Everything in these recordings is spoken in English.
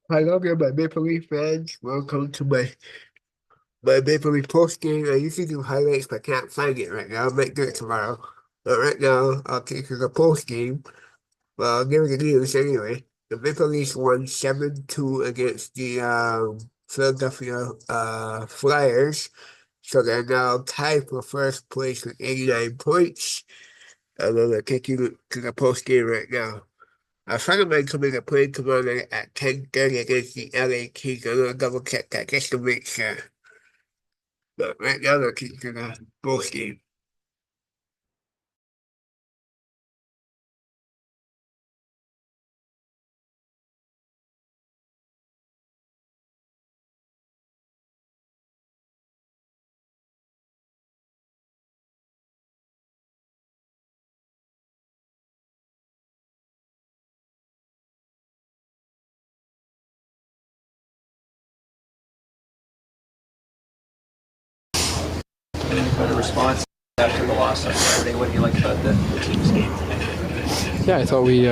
Hello there, my Maple Leaf fans. Welcome to my Maple Leaf postgame. I usually do highlights, but I can't find it right now. I might do it tomorrow. But right now, I'll take you to the postgame. Well, I'll give you the news anyway. The Maple Leafs won 7-2 against the Philadelphia Flyers. So they're now tied for first place with 89 points. And I'm going to take you to the postgame right now. A friend of mine told me to play tomorrow night at 10:30 against the LA Kings. I'm going to double check that just to make sure. But right now, they're keeping the post game. A response after the loss on Saturday. What do you like about the team's game today? Yeah, I thought we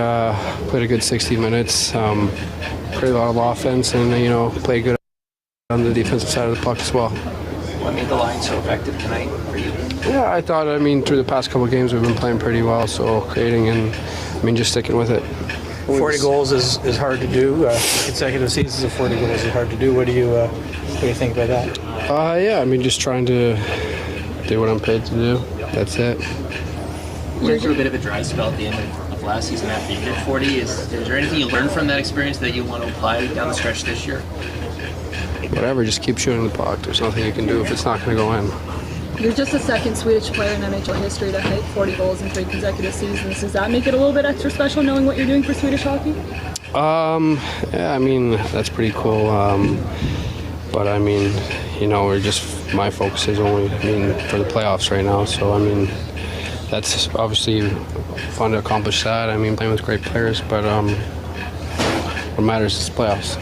played a good 60 minutes, played a lot of offense, and played good on the defensive side of the puck as well. What made the line so effective tonight for you? Yeah, I thought, through the past couple of games we've been playing pretty well, so creating and, just sticking with it. 40 goals is hard to do. Consecutive seasons of 40 goals is hard to do. What do you think about that? Just trying to do what I'm paid to do. That's it. You went through a bit of a dry spell at the end of last season after you hit 40. Is there anything you learned from that experience that you want to apply down the stretch this year? Whatever, just keep shooting the puck. There's nothing you can do if it's not going to go in. You're just the second Swedish player in NHL history to hit 40 goals in 3 consecutive seasons. Does that make it a little bit extra special knowing what you're doing for Swedish hockey? That's pretty cool. But we're just, my focus is only, for the playoffs right now. So, that's obviously fun to accomplish that. Playing with great players, but what matters is playoffs.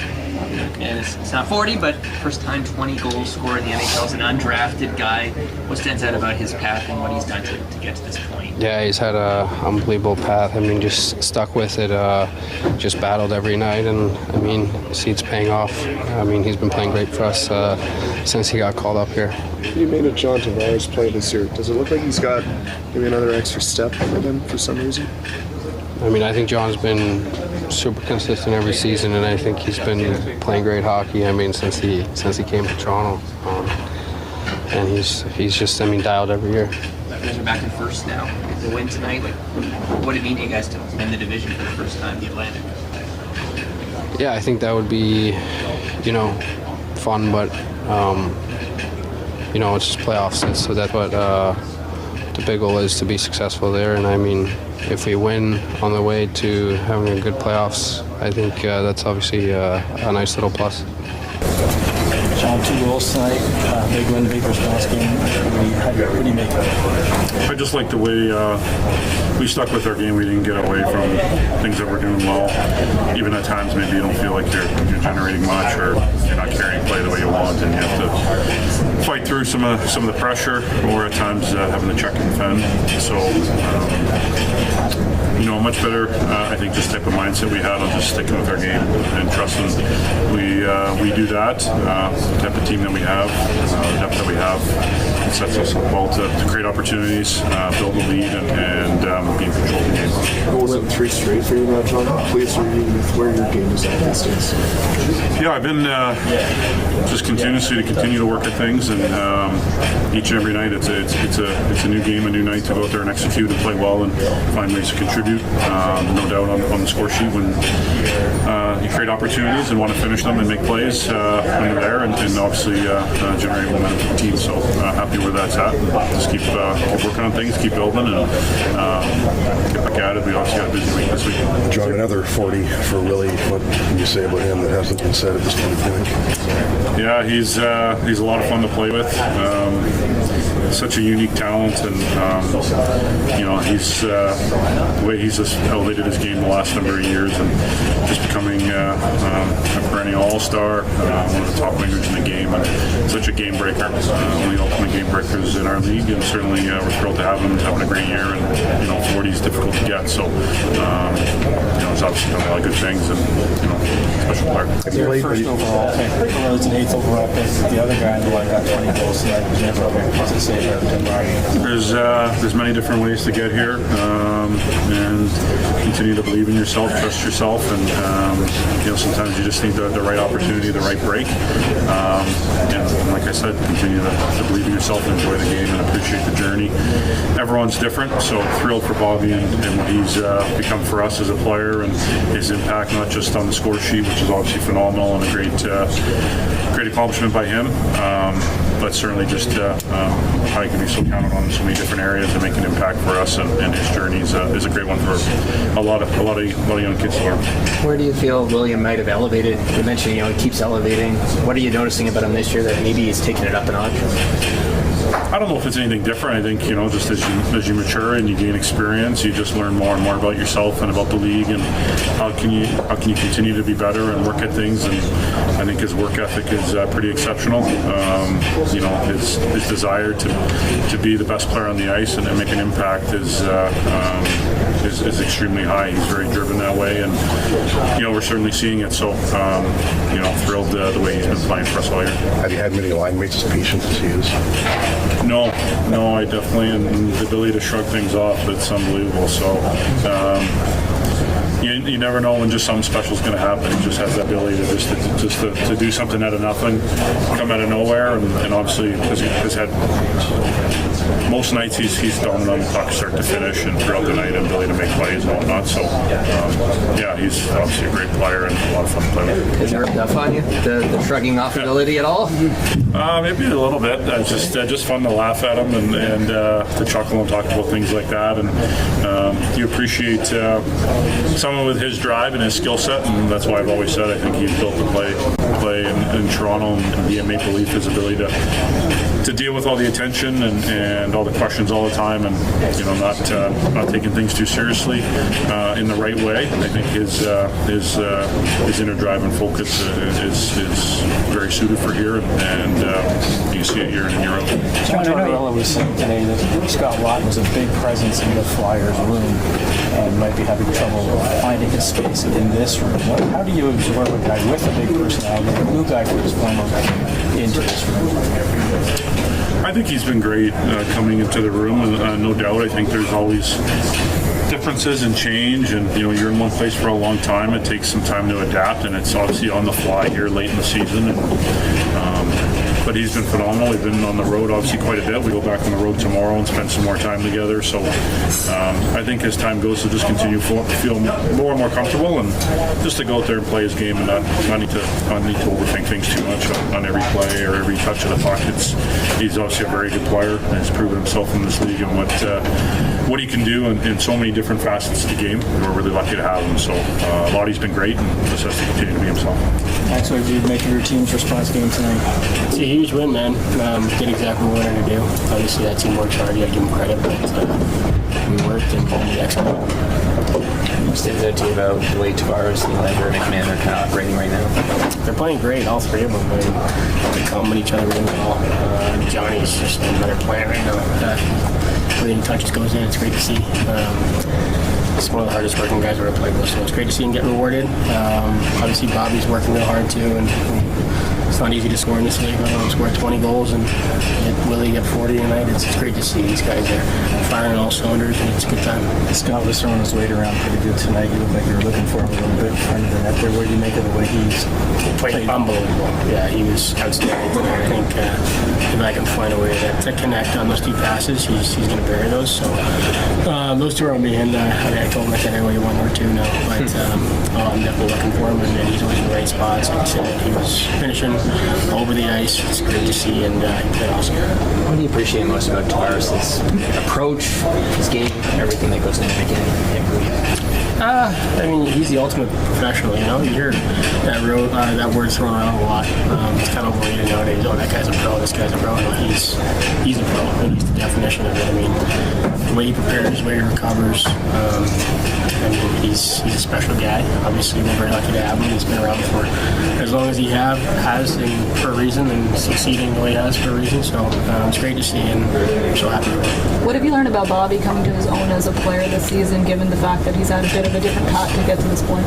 And it's not 40, but first time 20 goals scored in the NHL as an undrafted guy. What stands out about his path and what he's done to get to this point? Yeah, he's had an unbelievable path. Just stuck with it, just battled every night, and see it's paying off. He's been playing great for us since he got called up here. You made a John Tavares play this year. Does it look like he's got maybe another extra step for them for some reason? I think John's been super consistent every season, and I think he's been playing great hockey. Since he came to Toronto, and he's just dialed every year. You guys are back in first now. The win tonight, what did it mean to you guys to win the division for the first time, the Atlantic? Yeah, I think that would be, fun, but it's just playoffs, so that's what the big goal is, to be successful there. And if we win on the way to having a good playoffs, I think that's obviously a nice little plus. John, 2 goals tonight, big win, big response game. What do you make of it? I just like the way we stuck with our game. We didn't get away from things that we're doing well. Even at times, maybe you don't feel like you're generating much, or you're not carrying play the way you want, and you have to fight through some of the pressure, or at times having to check and defend. So, much better. I think just type of mindset we had on just sticking with our game and trusting we do that. The type of team that we have, the depth that we have, it sets us up well to create opportunities, build a lead, and be in control of the game. Goals in 3 straight for you now, John. Please review with where your game is at these days. Yeah, I've been just continuously to continue to work at things, and each and every night it's a new game, a new night to go out there and execute and play well and find ways to contribute. No doubt on the score sheet when you create opportunities and want to finish them and make plays when they're there, and obviously generate momentum for the team. So happy where that's at. Just keep working on things, keep building, and get back at it. We obviously got a busy week this week. John, another 40 for Willie. What can you say about him that hasn't been said at this point? Yeah, he's a lot of fun to play with. such a unique talent, and he's the way he's just elevated his game the last number of years, and just becoming a perennial all-star, one of the top wingers in the game, and such a game breaker, one of the ultimate game breakers in our league, and certainly we're thrilled to have him having a great year. And 40 is difficult to get, so he's obviously done a lot of good things, and special player. Your first overall pick, well, it's an 8th overall pick. The other guy in the line got 20 goals tonight. Was never what's it say about Jonnywatts? There's many different ways to get here, and continue to believe in yourself, trust yourself, and sometimes you just need the right opportunity, the right break. And like I said, continue to believe in yourself and enjoy the game and appreciate the journey. Everyone's different, so thrilled for Bobby and what he's become for us as a player, and his impact not just on the score sheet, which is obviously phenomenal and a great accomplishment by him, but certainly just how he can be so counted on in so many different areas and make an impact for us, and his journey is a great one for a lot of young kids to learn. Where do you feel William might have elevated? You mentioned he keeps elevating. What are you noticing about him this year that maybe he's taken it up a notch? I don't know if it's anything different. I think just as you mature and you gain experience, you just learn more and more about yourself and about the league, and how can you continue to be better and work at things. And I think his work ethic is pretty exceptional. His desire to be the best player on the ice and make an impact is extremely high. He's very driven that way, and we're certainly seeing it. So thrilled the way he's been playing for us all year. Have you had many line mates as patient as he is? No, I definitely, and the ability to shrug things off, it's unbelievable. So you never know when just something special is going to happen. He just has that ability to do something out of nothing, come out of nowhere, and obviously has had most nights he's dominant on the puck start to finish, and throughout the night ability to make plays and whatnot. So he's obviously a great player and a lot of fun to play with. Has it rubbed off on you, the shrugging off ability at all? Maybe a little bit. Just fun to laugh at him and to chuckle and talk about things like that. And you appreciate someone with his drive and his skill set, and that's why I've always said I think he's built to play in Toronto and be a Maple Leaf. His ability to deal with all the attention and all the questions all the time, and not taking things too seriously in the right way. I think his inner drive and focus is very suited for here, and you see it year in and year out. John Tortorella was saying today that Scott Laughton was a big presence in the Flyers room and might be having trouble finding his space in this room. How do you absorb a guy with a big personality, a new guy for his former guy, into this room? I think he's been great coming into the room, and no doubt. I think there's always differences and change, and you're in one place for a long time. It takes some time to adapt, and it's obviously on the fly here late in the season. But he's been phenomenal. We've been on the road obviously quite a bit. We go back on the road tomorrow and spend some more time together. So I think as time goes, to just continue to feel more and more comfortable, and just to go out there and play his game and not need to overthink things too much on every play or every touch of the puck. He's obviously a very good player, and he's proven himself in this league and what he can do in so many different facets of the game. We're really lucky to have him. So Lottie's been great, and just has to continue to be himself. Max, what did you make of your team's response game tonight? It's a huge win, man. Did exactly what we wanted to do. Obviously, that team worked hard. You got to give them credit, but we worked and we executed. What stands out to you about the way Tavares, Nylander, and McMahon are kind of operating right now? They're playing great, all three of them. They complement each other really well. Johnny's just another player right now. Everything he touches goes in. It's great to see. He's one of the hardest working guys I've ever played with, so it's great to see him get rewarded. Obviously, Bobby's working real hard too, and it's not easy to score in this league. He scored 20 goals, and Willie got 40 tonight. It's great to see these guys are firing all cylinders, and it's a good time. Scott was throwing his weight around pretty good tonight. You look like you were looking for him a little bit in front of the net there. What do you make of the way he's played? Unbelievable. Yeah, he was outstanding tonight. I think if I can find a way to connect on those two passes, he's going to bury those. So those two are on me, and I told him I said I only one or two now, but I'm definitely looking for him, and he's always in the right spots. Like I said, he was finishing over the ice. It's great to see, and he played awesome. What do you appreciate most about Tavares' approach, his game, everything that goes into making him? I mean, he's the ultimate professional, you know? You hear that word thrown around a lot. It's kind of overrated nowadays. Oh, that guy's a pro, this guy's a pro. No, he's a pro, and he's the definition of it. I mean, the way he prepares, the way he recovers, I mean, he's a special guy. Obviously, we're very lucky to have him. He's been around for as long as he has, and for a reason, and succeeding the way he has for a reason. So it's great to see, and I'm so happy with it. What have you learned about Bobby coming to his own as a player this season, given the fact that he's had a bit of a different path to get to this point?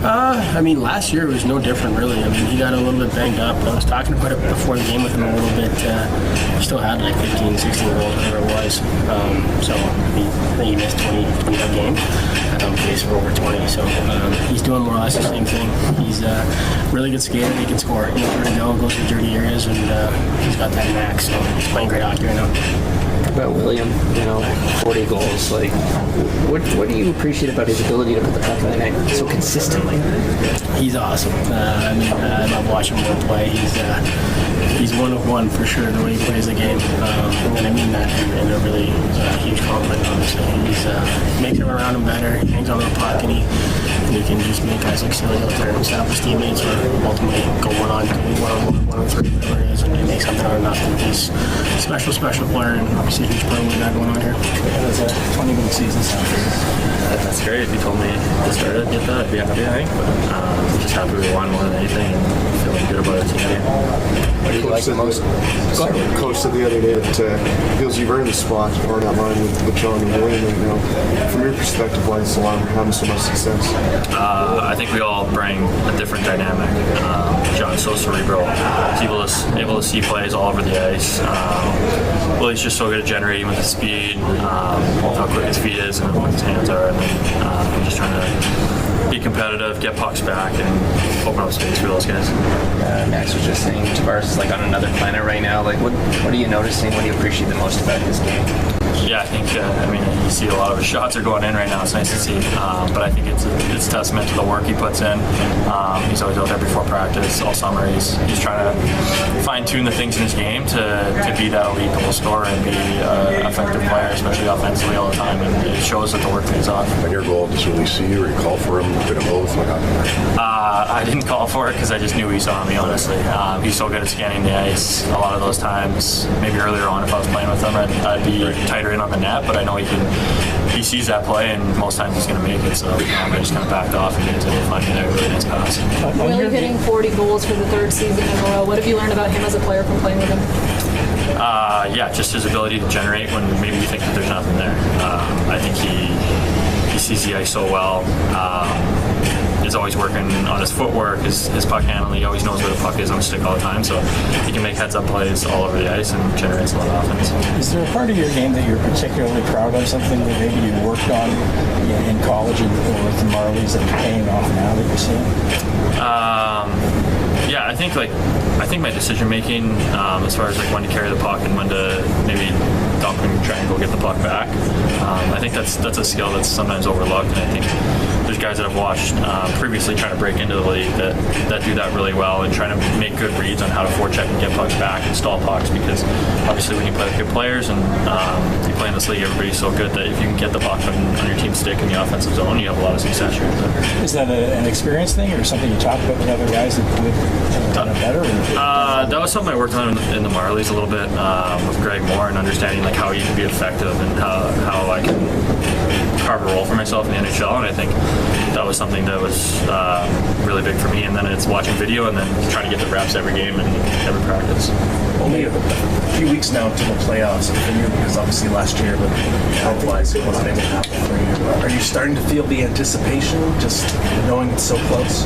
I mean, last year was no different, really. I mean, he got a little bit banged up. I was talking about it before the game with him a little bit. He still had like 15, 16 goals, whatever it was. So I think he missed 25 games. I thought he for over 20. So he's doing more or less the same thing. He's a really good skater. He can score. He knows where to go, goes to dirty areas, and he's got that knack. So he's playing great hockey right now. About William, 40 goals. Like, what do you appreciate about his ability to put the puck in the net so consistently? He's awesome. I love watching him play. He's one of one for sure. The way he plays the game, and I mean that in a really huge compliment. Honestly, he makes everyone around him better. He hangs on to the puck, and he can just make guys look silly out there himself. His teammates or ultimately go one-on-2, one-on-1, 1-on-3, whatever it is, and he makes something out of nothing. He's a special player, and obviously a huge part of what we got going on here. That's a 20-minute season sound. That's great. If you told me to start it, get that, I'd be happy, I think. But just happy we won more than anything and feeling good about our team here. What do you like the most? Coach said the other day that he feels you've earned the spot or that line with John and William right now. From your perspective, why is the line having so much success? I think we all bring a different dynamic. John's so cerebral. He's able to see plays all over the ice. Willie's just so good at generating with his speed, how quick his feet is, and what his hands are. And just trying to be competitive, get pucks back, and open up space for those guys. Max was just saying Tavares is like on another planet right now. Like, what are you noticing? What do you appreciate the most about his game? Yeah, I think, you see a lot of his shots are going in right now. It's nice to see. But I think it's testament to the work he puts in. He's always out there before practice, all summer. He's trying to fine-tune the things in his game to be that elite goal scorer and be an effective player, especially offensively all the time. And it shows that the work pays off. And your goal, does Willie see you or you call for him? A bit of both? I didn't call for it because I just knew he saw me, honestly. He's so good at scanning the ice. A lot of those times, maybe earlier on if I was playing with him, I'd be tighter in on the net, but I know he sees that play, and most times he's going to make it, so I just kind of backed off and he able to find me there with a nice pass. Willie hitting 40 goals for the third season in a row. What have you learned about him as a player from playing with him? Just his ability to generate when maybe you think that there's nothing there. I think he sees the ice so well. He's always working on his footwork, his puck handling. He always knows where the puck is on the stick all the time, so he can make heads-up plays all over the ice and generates a lot of offense. Is there a part of your game that you're particularly proud of, something that maybe you worked on in college or with the Marlies that you're paying off now that you're seeing? I think my decision making, as far as like when to carry the puck and when to maybe dump and try and go get the puck back. I think that's a skill that's sometimes overlooked, and I think there's guys that I've watched previously trying to break into the league that do that really well and trying to make good reads on how to forecheck and get pucks back and stall pucks, because obviously when you play with good players and you play in this league, everybody's so good that if you can get the puck on your team's stick in the offensive zone, you have a lot of success here. Is that an experience thing or something you talk about with other guys that have done it better? That was something I worked on in the Marlies a little bit with Greg Moore, and understanding like how you can be effective and how I can carve a role for myself in the NHL, and I think that was something that was really big for me. And then it's watching video and then trying to get the reps every game and every practice. Only a few weeks now until the playoffs for you, because obviously last year, but health-wise, it wasn't able to happen for you. Are you starting to feel the anticipation, just knowing it's so close?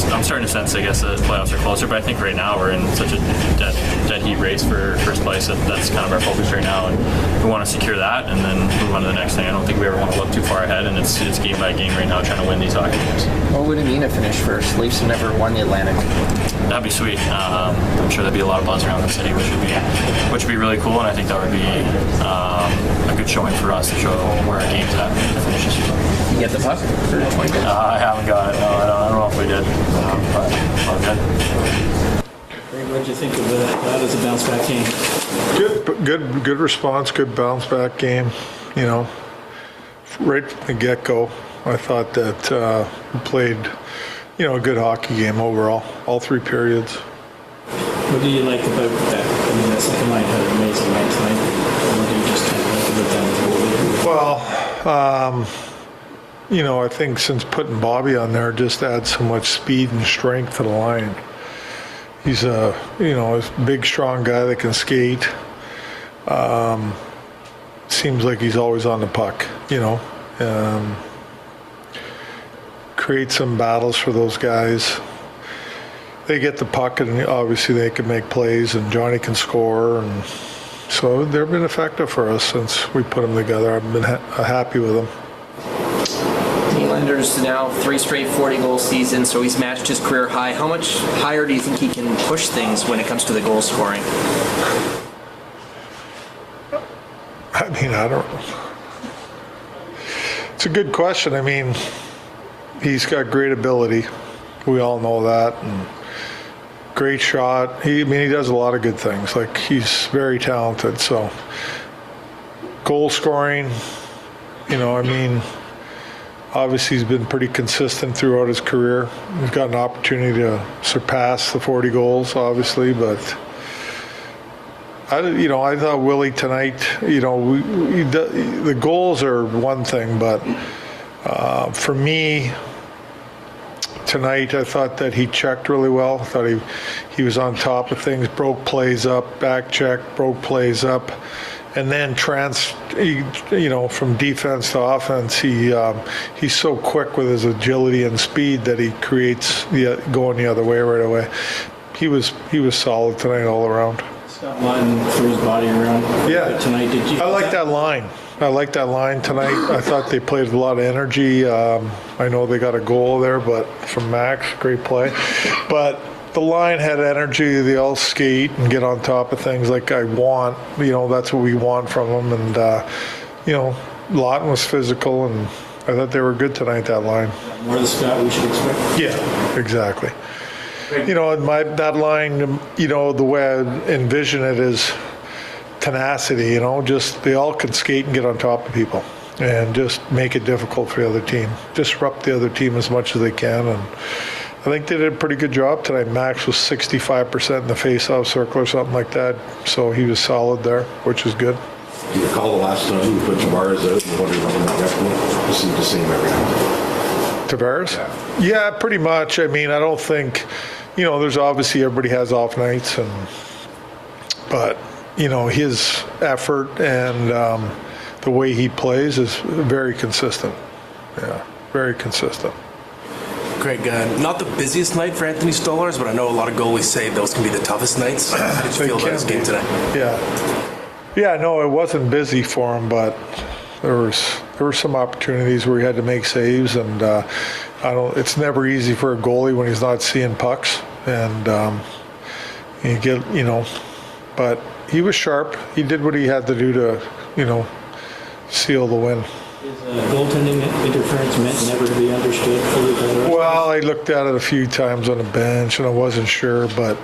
I'm starting to sense, I guess, that playoffs are closer, but I think right now we're in such a dead heat race for first place that's kind of our focus right now, and we want to secure that and then move on to the next thing. I don't think we ever want to look too far ahead, and it's game by game right now trying to win these hockey games. What would it mean to finish first? Leafs have never won the Atlantic. That'd be sweet. I'm sure there'd be a lot of buzz around the city, which would be really cool, and I think that would be a good showing for us to show where our game's at to finish this season. You get the puck for 20 minutes? I haven't got it. No, I don't know if we did, but all good. What did you think of that as a bounce back game? Good response, good bounce back game. right from the get-go. I thought that we played, a good hockey game overall, all 3 periods. What do you like about that? I mean, that second line had an amazing night tonight. What do you just kind of like about that? Well, I think since putting Bobby on there just adds so much speed and strength to the line. He's a big, strong guy that can skate. Seems like he's always on the puck, create some battles for those guys. They get the puck and obviously they can make plays and Johnny can score. And so they've been effective for us since we put them together. I've been happy with them. Nylander's now 3 straight 40-goal seasons, so he's matched his career high. How much higher do you think he can push things when it comes to the goal scoring? I mean, I don't know. It's a good question. I mean, he's got great ability. We all know that. And great shot. He does a lot of good things. Like, he's very talented. So, goal scoring, obviously he's been pretty consistent throughout his career. He's got an opportunity to surpass the 40 goals, obviously, but I thought Willie tonight, the goals are one thing, but for me tonight, I thought that he checked really well. I thought he was on top of things, broke plays up, back check, broke plays up, and then from defense to offense, he's so quick with his agility and speed that he creates going the other way right away. He was solid tonight all around. Scott Martin threw his body around. Yeah, tonight. I like that line. Tonight. I thought they played with a lot of energy. I know they got a goal there, but from Max, great play. But the line had energy. They all skate and get on top of things like I want. That's what we want from them. And Lawton was physical, and I thought they were good tonight. That line. More of the Scott we should expect. Yeah, exactly. That line, the way I envision it is tenacity, just they all can skate and get on top of people and just make it difficult for the other team. Disrupt the other team as much as they can. And I think they did a pretty good job tonight. Max was 65% in the face-off circle or something like that. So he was solid there, which is good. Do you recall the last time you put Tavares out and what he running that definitely? You seem to see him every night. Tavares? Yeah, pretty much. I mean, I don't think, there's obviously everybody has off nights, but his effort and the way he plays is very consistent. Yeah, very consistent. Greg, not the busiest night for Anthony Stolarz, but I know a lot of goalies say those can be the toughest nights. How did you feel about his game tonight? Yeah, no, it wasn't busy for him, but there were some opportunities where he had to make saves, and it's never easy for a goalie when he's not seeing pucks, and but he was sharp. He did what he had to do to, seal the win. Is goaltending interference meant never to be understood fully by the rest? Well, I looked at it a few times on the bench, and I wasn't sure, but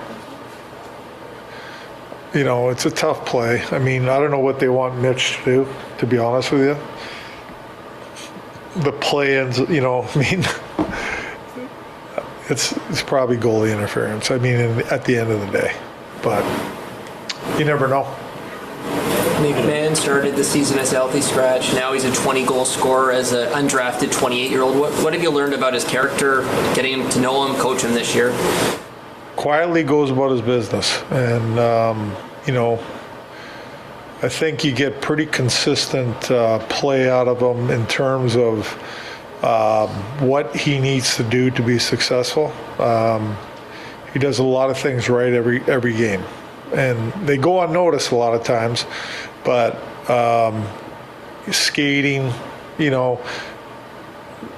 it's a tough play. I mean, I don't know what they want Mitch to do, to be honest with you. The play-ins, it's probably goalie interference. I mean, at the end of the day, but you never know. McMahon started the season as a healthy scratch. Now he's a 20-goal scorer as an undrafted 28-year-old. What have you learned about his character, getting to know him, coach him this year? Quietly goes about his business, and I think you get pretty consistent play out of him in terms of what he needs to do to be successful. He does a lot of things right every game, and they go unnoticed a lot of times, but skating,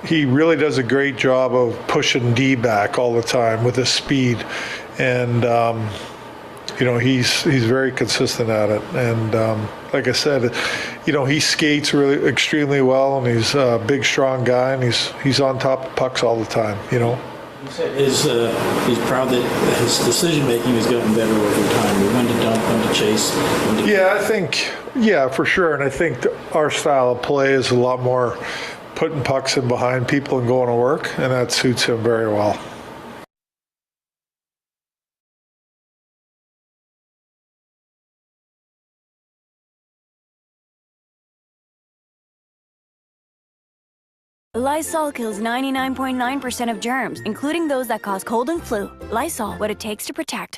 he really does a great job of pushing D back all the time with his speed, and he's very consistent at it. And like I said, he skates really extremely well, and he's a big, strong guy, and he's on top of pucks all the time. He said he's proud that his decision making has gotten better over time. When to dump, when to chase. I Yeah, for sure. And I think our style of play is a lot more putting pucks in behind people and going to work, and that suits him very well. Lysol kills 99.9% of germs, including those that cause cold and flu. Lysol, what it takes to protect.